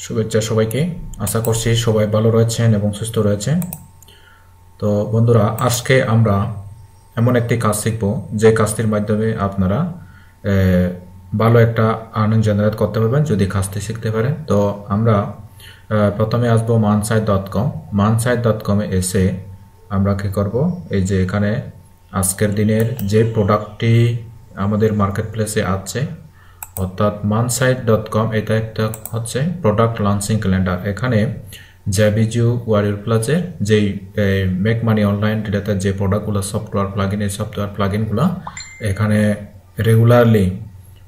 শুভেচ্ছা সবাইকে। আশা করছি সবাই ভালো রয়েছেন এবং সুস্থ রয়েছেন। তো বন্ধুরা, আজকে আমরা এমন একটি কাজ শিখব যে কাজটির মাধ্যমে আপনারা ভালো একটা আর্নিং জেনারেট করতে পারবেন যদি কাজটি শিখতে পারেন। তো আমরা প্রথমে আসবো mansite.com। mansite.com-এ এসে আমরা কি করব, এই যে এখানে আজকের দিনের যে প্রোডাক্টটি আমাদের মার্কেট প্লেসে আছে অর্থাৎ mansite.com, এটা একটা হচ্ছে প্রোডাক্ট লঞ্চিং ক্যালেন্ডার। এখানে জ্যাবিজু ওয়ারিয়র প্লাসের যেই মেক মানি অনলাইন ডেটাতে যে প্রোডাক্টগুলো সফটওয়্যার প্লাগইন, এই সফটওয়্যার প্লাগইনগুলো এখানে রেগুলারলি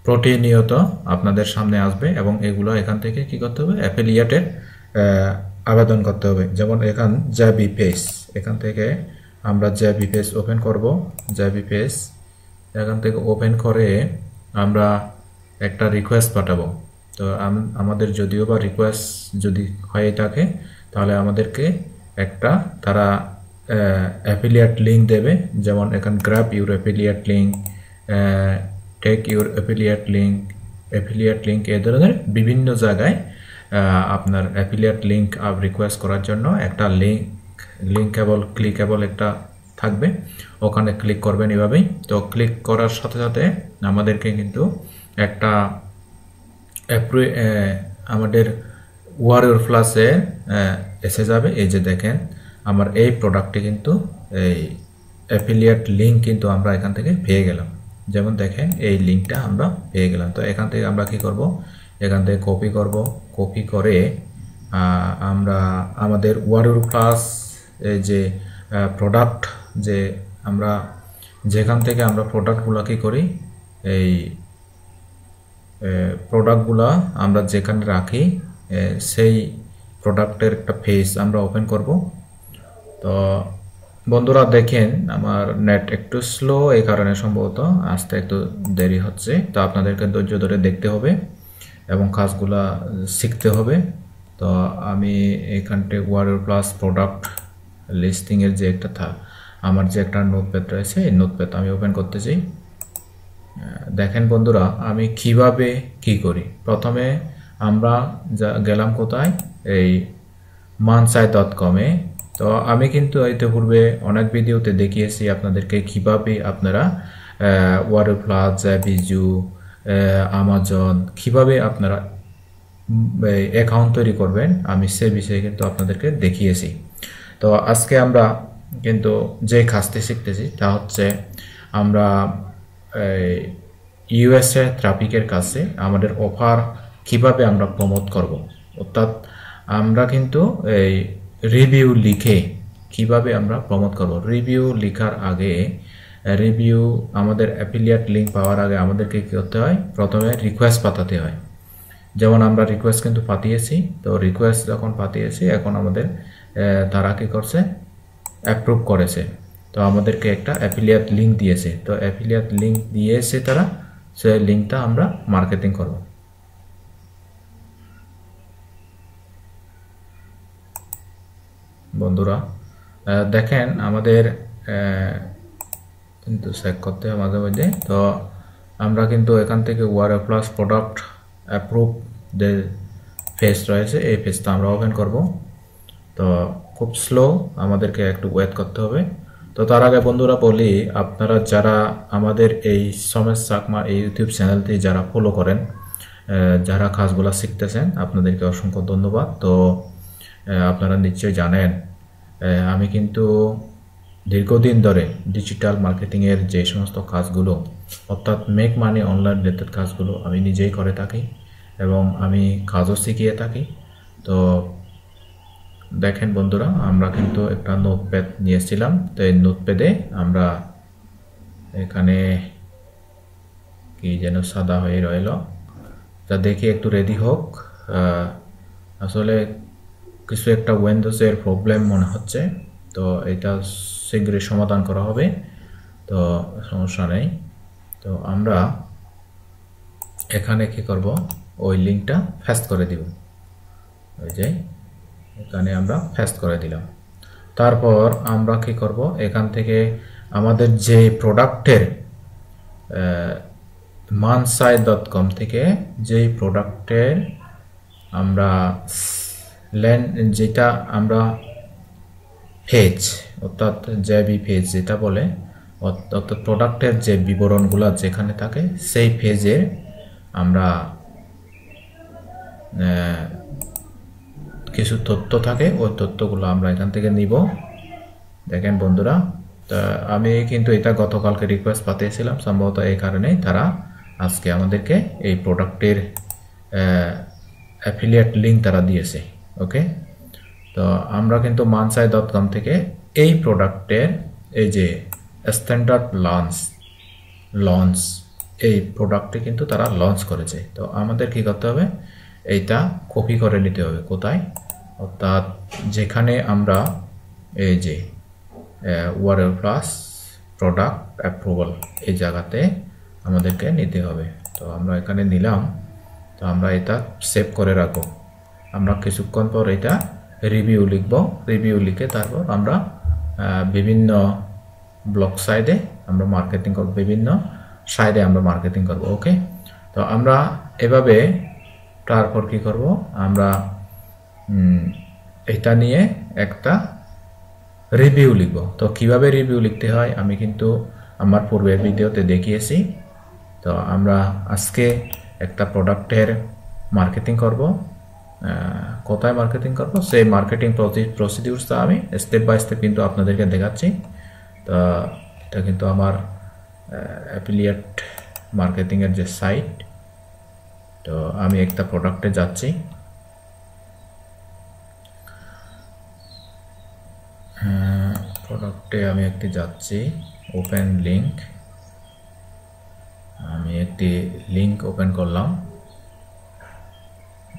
প্রতিনিয়ত আপনাদের সামনে আসবে এবং এগুলো এখান থেকে কি করতে হবে, অ্যাফিলিয়েটের আবেদন করতে হবে। যেমন এখান জ্যাবি পেজ, এখান থেকে আমরা জ্যাবি পেজ ওপেন করব। জ্যাবি পেজ এখান থেকে ওপেন করে আমরা একটা রিকোয়েস্ট পাঠাবো। তো আমাদের যদিও বা রিকোয়েস্ট যদি হয়ে থাকে তাহলে আমাদেরকে একটা তারা অ্যাফিলিয়েট লিঙ্ক দেবে। যেমন এখানে grab your affiliate link, take your affiliate link এই ধরনের বিভিন্ন জায়গায় আপনার অ্যাফিলিয়েট লিঙ্ক রিকোয়েস্ট করার জন্য একটা ক্লিকেবল একটা থাকবে, ওখানে ক্লিক করবেন এভাবেই। তো ক্লিক করার সাথে সাথে আমাদেরকে কিন্তু একটা আমাদের ওয়ারিয়র প্লাসে এসে যাবে। এই যে দেখেন আমার এই প্রোডাক্টটি কিন্তু এই অ্যাফিলিয়েট লিঙ্ক কিন্তু আমরা এখান থেকে পেয়ে গেলাম। যেমন দেখেন এই লিঙ্কটা আমরা পেয়ে গেলাম। তো এখান থেকে আমরা কি করব, এখান থেকে কপি করে আমরা আমাদের ওয়ারিয়র প্লাস এই যে প্রোডাক্ট, যে আমরা যেখান থেকে আমরা প্রোডাক্টগুলো কি করি, এই প্রোডাক্টগুলো আমরা যেখানে রাখি সেই প্রোডাক্টের একটা পেজ আমরা ওপেন করব। তো বন্ধুরা দেখেন আমার নেট একটু স্লো, এই কারণে সম্ভবত আসতে একটু দেরি হচ্ছে। তো আপনাদেরকে ধৈর্য ধরে দেখতে হবে এবং কাজগুলা শিখতে হবে। তো আমি এখানটা ওয়ারিয়র প্লাস প্রোডাক্ট লিস্টিংয়ের যে একটা আমার যে একটা নোটপ্যাড রয়েছে, এই নোটপ্যাড আমি ওপেন করতে চাই। দেখেন বন্ধুরা আমি কিভাবে কি করি। প্রথমে আমরা গেলাম কোথায়, এই mansite.com-এ। তো আমি কিন্তু ইতিপূর্বে অনেক ভিডিওতে দেখিয়েছি আপনাদেরকে কিভাবে আপনারা ওয়ারিয়র প্লাস, জ্যাবিজু, আমাজন কিভাবে আপনারা অ্যাকাউন্ট তৈরি করবেন, আমি সে বিষয়ে কিন্তু আপনাদেরকে দেখিয়েছি। তো আজকে আমরা কিন্তু যে কাজটি শিখতেছি তা হচ্ছে আমরা ইউএসএ ট্রাফিকের কাছে আমাদের অফার কিভাবে আমরা প্রমোট করব। অর্থাৎ আমরা কিন্তু এই রিভিউ লিখে কিভাবে আমরা প্রমোট করব। রিভিউ লেখার আগে, রিভিউ আমাদের অ্যাফিলিয়েট লিঙ্ক পাওয়ার আগে আমাদেরকে কী করতে হয়, প্রথমে রিকোয়েস্ট পাঠাতে হয়। যেমন আমরা রিকোয়েস্ট কিন্তু পাঠিয়েছি। তো রিকোয়েস্ট যখন পাঠিয়েছি এখন আমাদের তারা কী করছে, অ্যাপ্রুভ করেছে। তো আমাদেরকে একটা অ্যাফিলিয়েট লিঙ্ক দিয়েছে। তো অ্যাফিলিয়েট লিঙ্ক দিয়েছে তারা, সেই লিঙ্কটা আমরা মার্কেটিং করব। বন্ধুরা দেখেন আমাদের কিন্তু চেক করতে হবে মাঝে মধ্যে। তো আমরা কিন্তু এখান থেকে ওয়ারিয়র প্লাস প্রোডাক্ট অ্যাপ্রুভ যে পেজ রয়েছে এই পেজটা আমরা ওপেন করব। তো খুব স্লো, আমাদেরকে একটু ওয়েট করতে হবে। তো তার আগে বন্ধুরা বলি, আপনারা যারা আমাদের এই সমেশ চাকমা এই ইউটিউব চ্যানেলটি যারা ফলো করেন, যারা কাজগুলো শিখতেছেন, আপনাদেরকে অসংখ্য ধন্যবাদ। তো আপনারা নিশ্চয়ই জানেন আমি কিন্তু দীর্ঘদিন ধরে ডিজিটাল মার্কেটিংয়ের যে সমস্ত কাজগুলো অর্থাৎ মেক মানি অনলাইন রিলেটেড কাজগুলো আমি নিজেই করে থাকি এবং আমি কাজও শিখিয়ে থাকি। তো দেখেন বন্ধুরা আমরা কিন্তু একটা নোটপ্যাড নিয়েছিলাম। তো এই নোটপ্যাডে আমরা এখানে কি যেন সাদা হয়ে রইল, তা দেখি একটু রেডি হোক। আসলে কিছু একটা উইন্ডোজের প্রবলেম মনে হচ্ছে, তো এটা শীঘ্রই সমাধান করা হবে। তো সমস্যা নেই। তো আমরা এখানে কি করব, ওই লিঙ্কটা পেস্ট করে দিব। ওই যে এখানে আমরা পেস্ট করে দিলাম। তারপর আমরা কি করব, এখান থেকে আমাদের যে প্রোডাক্টের mansite.com থেকে যেই প্রোডাক্টের আমরা যেটা আমরা পেজ অর্থাৎ জেবি পেজ যেটা বলে, অর্থাৎ প্রোডাক্টের যে বিবরণগুলো যেখানে থাকে সেই পেজে আমরা কিছু তথ্য থাকে, ওই তথ্যগুলো আমরা এখান থেকে নিব। দেখেন বন্ধুরা, তা আমি কিন্তু এটা গতকালকে রিকোয়েস্ট পাঠিয়েছিলাম, সম্ভবত এই কারণেই তারা আজকে আমাদেরকে এই প্রোডাক্টের অ্যাফিলিয়েট লিঙ্ক তারা দিয়েছে। ওকে, তো আমরা কিন্তু mansai.com থেকে এই প্রোডাক্টের এই যে স্ট্যান্ডার্ড লঞ্চ এই প্রোডাক্টটি কিন্তু তারা লঞ্চ করেছে। তো আমাদের কি করতে হবে, এইটা কপি করে নিতে হবে। কোথায়? অর্থাৎ যেখানে আমরা এই যে ওয়ার্ড প্লাস প্রোডাক্ট অ্যাপ্রুভাল এই জায়গাতে আমাদেরকে নিতে হবে। তো আমরা এখানে নিলাম। তো আমরা এটা সেভ করে রাখবো। আমরা কিছুক্ষণ পর এটা রিভিউ লিখব। রিভিউ লিখে তারপর আমরা বিভিন্ন ব্লগ সাইডে আমরা মার্কেটিং করব, বিভিন্ন সাইডে আমরা মার্কেটিং করব। ওকে, তো আমরা এভাবে তারপর কি করব, আমরা এটা নিয়ে একটা রিভিউ লিখব। তো কিভাবে রিভিউ লিখতে হয় আমি কিন্তু আমার পূর্বের ভিডিওতে দেখিয়েছি। তো আমরা আজকে একটা প্রোডাক্টের মার্কেটিং করব। কোথায় মার্কেটিং করব সেই মার্কেটিং প্রসিডিউরসটা আমি স্টেপ বাই স্টেপ কিন্তু আপনাদেরকে দেখাচ্ছি। তো এটা কিন্তু আমার অ্যাফিলিয়েট মার্কেটিংয়ের যে সাইট। তো আমি একটা প্রোডাক্টে যাচ্ছি। প্রোডাক্টে আমি একটি যাচ্ছি, ওপেন লিঙ্ক। আমি একটি লিঙ্ক ওপেন করলাম,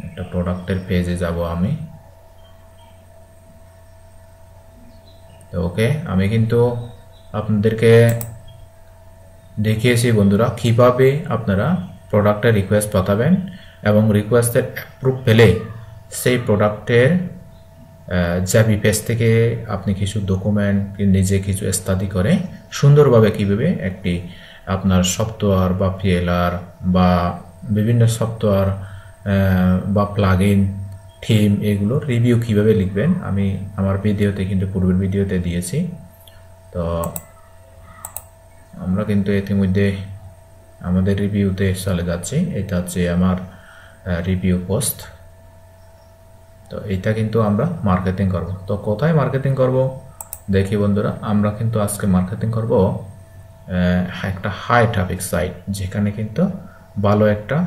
একটা প্রোডাক্টের পেজে যাব আমি। তো ওকে, আমি কিন্তু আপনাদেরকে দেখিয়েছি বন্ধুরা কিভাবে আপনারা প্রোডাক্টের রিকোয়েস্ট পাঠাবেন এবং রিকোয়েস্টের অ্যাপ্রুভ পেলে সেই প্রোডাক্টের জেবি পেজ থেকে আপনি কিছু ডকুমেন্ট নিজে কিছু স্টাডি করে সুন্দরভাবে কিভাবে একটি আপনার সফটওয়্যার বা পিএলআর বা বিভিন্ন সফটওয়্যার বা প্লাগইন থিম এগুলো রিভিউ কিভাবে লিখবেন আমি আমার ভিডিওতে কিন্তু পূর্বের ভিডিওতে দিয়েছি। তো আমরা কিন্তু ইতিমধ্যে আমাদের রিভিউতে চলে যাচ্ছি। এটা হচ্ছে আমার রিভিউ পোস্ট। তো এটা কিন্তু আমরা মার্কেটিং করব। তো কোথায় মার্কেটিং করব দেখি বন্ধুরা, আমরা কিন্তু আজকে মার্কেটিং করব একটা হাই ট্রাফিক সাইট, যেখানে কিন্তু ভালো একটা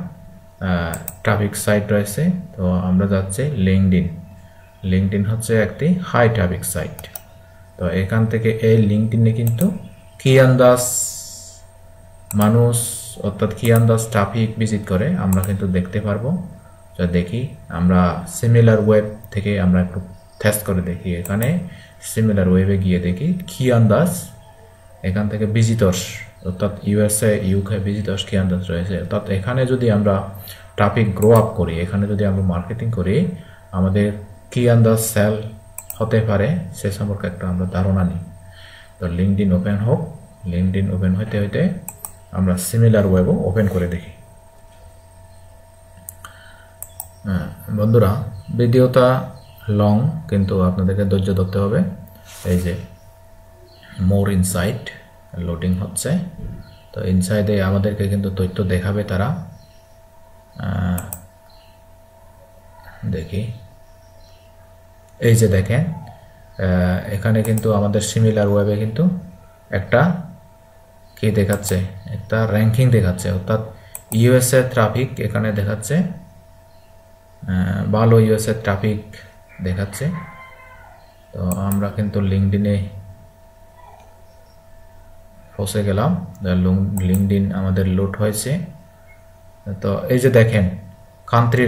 ট্রাফিক সাইট রয়েছে। তো আমরা যাচ্ছি লিঙ্কডইন হচ্ছে একটি হাই ট্রাফিক সাইট। তো এখান থেকে এই লিঙ্কডইনে কিন্তু কি আন্দাজ মানুষ অর্থাৎ কি আন্দাজ ট্রাফিক ভিজিট করে আমরা কিন্তু দেখতে পারবো। তো দেখি আমরা সিমিলার ওয়েব থেকে আমরা একটু টেস্ট করে দেখি। এখানে সিমিলার ওয়েবে গিয়ে দেখি কি আন্দাজ এখান থেকে ভিজিটর্স অর্থাৎ ইউএসএ ইউকে ভিজিটর্স কি আন্দাজ রয়েছে। অর্থাৎ এখানে যদি আমরা ট্রাফিক গ্রো আপ করি, এখানে যদি আমরা মার্কেটিং করি, আমাদের কি আন্দাজ সেল হতে পারে সে সম্পর্কে একটা আমরা ধারণা নিই। তো লিঙ্কডইন ওপেন হোক। লিঙ্কডইন ওপেন হইতে হইতে আমরা সিমিলার ওয়েবও ওপেন করে দেখি। বন্ধুরা ভিডিওটা লং, কিন্তু আপনাদেরকে ধৈর্য ধরতে হবে। এই যে মোর ইনসাইট লোডিং হচ্ছে। তো ইনসাইডে আমাদেরকে কিন্তু তথ্য দেখাবে তারা। দেখি এই যে দেখেন এখানে কিন্তু আমাদের সিমিলার ওয়েবে কিন্তু একটা কি দেখাচ্ছে, একটা র্যাঙ্কিং দেখাচ্ছে। অর্থাৎ ইউএসএ ট্রাফিক এখানে দেখাচ্ছে, ভালো ইউএসএ ট্রাফিক দেখাচ্ছে। তো আমরা কিন্তু লিঙ্কডইনে পৌঁছে গেলাম। লিঙ্কডইন আমাদের লোড হয়েছে। তো এই যে দেখেন কান্ট্রি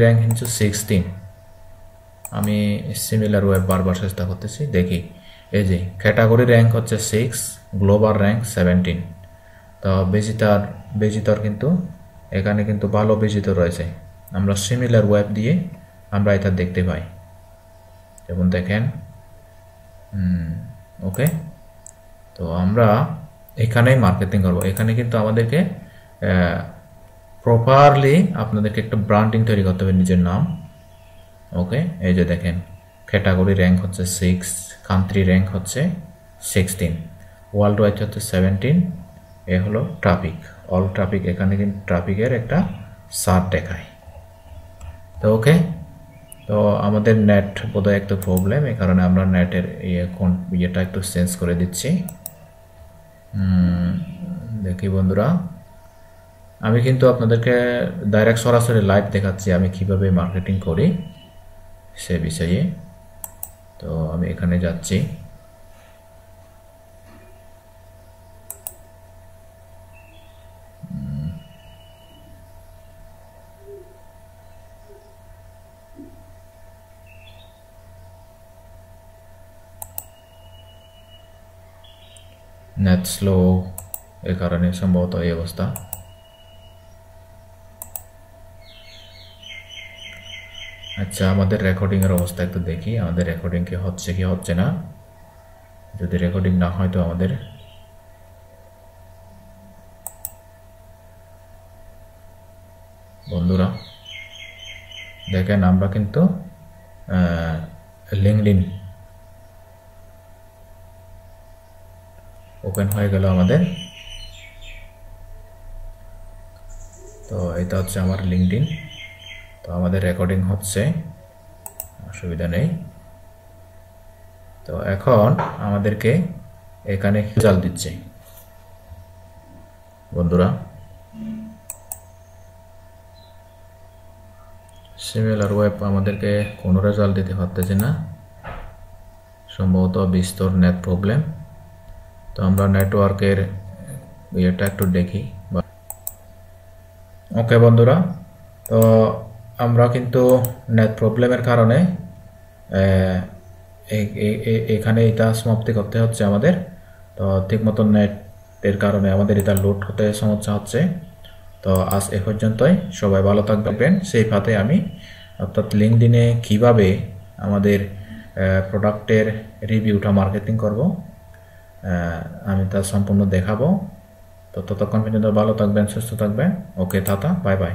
র্যাঙ্ক কিন্তু 16। আমি সিমিলার ওয়েব বারবার চেষ্টা করতেছি, দেখি এই যে ক্যাটাগরি র্যাঙ্ক হচ্ছে 6, গ্লোবাল র্যাঙ্ক 17। তো ভিজিটর কিন্তু এখানে কিন্তু ভালো ভিজিটর রয়েছে। আমরা সিমিলার ওয়েব দিয়ে আমরা এটা দেখতে পাই। যেমন দেখেন ওকে, তো আমরা এখানেই মার্কেটিং করব। এখানে কিন্তু আমাদেরকে প্রপারলি আপনাদেরকে একটা ব্র্যান্ডিং তৈরি করতে হবে নিজের নাম। ওকে, এই যে দেখেন ক্যাটাগরি র্যাঙ্ক হচ্ছে 6, কান্ট্রি র্যাঙ্ক হচ্ছে 16, ওয়ার্ল্ড ওয়াইড হচ্ছে 17। এ হলো ট্রাফিক, অল ট্রাফিক। এখানে কিন্তু ট্রাফিকের একটা সার দেখায়। তো ওকে, তো আমাদের নেট বোধহয় একটু প্রবলেম, এই কারণে আমরা নেটের ইয়েটা একটু চেঞ্জ করে দিচ্ছি। দেখি বন্ধুরা, আমি কিন্তু আপনাদেরকে ডাইরেক্ট সরাসরি লাইভ দেখাচ্ছি আমি কিভাবে মার্কেটিং করি সে বিষয়ে। তো আমি এখানে যাচ্ছি, নেট স্লো, এই কারণে সম্ভবত এই অবস্থা। আচ্ছা, আমাদের রেকর্ডিং এর অবস্থা একটু দেখি, আমাদের রেকর্ডিং কি হচ্ছে না। যদি রেকর্ডিং না হয় তো আমাদের বন্ধুরা দেখেন আমরা কিন্তু লিঙ্কডইন ওপেন হয়ে গেল আমাদের। তো এটা হচ্ছে আমার লিঙ্কডইন। তো আমাদের রেকর্ডিং হচ্ছে, অসুবিধা নেই। তো এখন আমাদেরকে এখানে রেজাল্ট দিচ্ছে বন্ধুরা, সিমিলার ওয়েব আমাদেরকে কোনো রেজাল্ট দিতে পারতেছে না, সম্ভবত বিস্তর নেট প্রবলেম। তো আমরা নেটওয়ার্কের ইয়েটা একটু দেখি। ওকে বন্ধুরা, তো আমরা কিন্তু নেট প্রবলেমের কারণে এখানে এটা সমাপ্তি করতে হচ্ছে আমাদের। তো ঠিক মতো নেটের কারণে আমাদের এটা লোড হতে সমস্যা হচ্ছে। তো আজ এ পর্যন্তই, সবাই ভালো থাকবেন। সেই পাতে আমি অর্থাৎ লিঙ্কডইনে কিভাবে আমাদের প্রোডাক্টের রিভিউটা মার্কেটিং করব আমি তা সম্পূর্ণ দেখাবো। তো ততক্ষণ পর্যন্ত ভালো থাকবেন, সুস্থ থাকবেন। ওকে, টাটা, বাই বাই।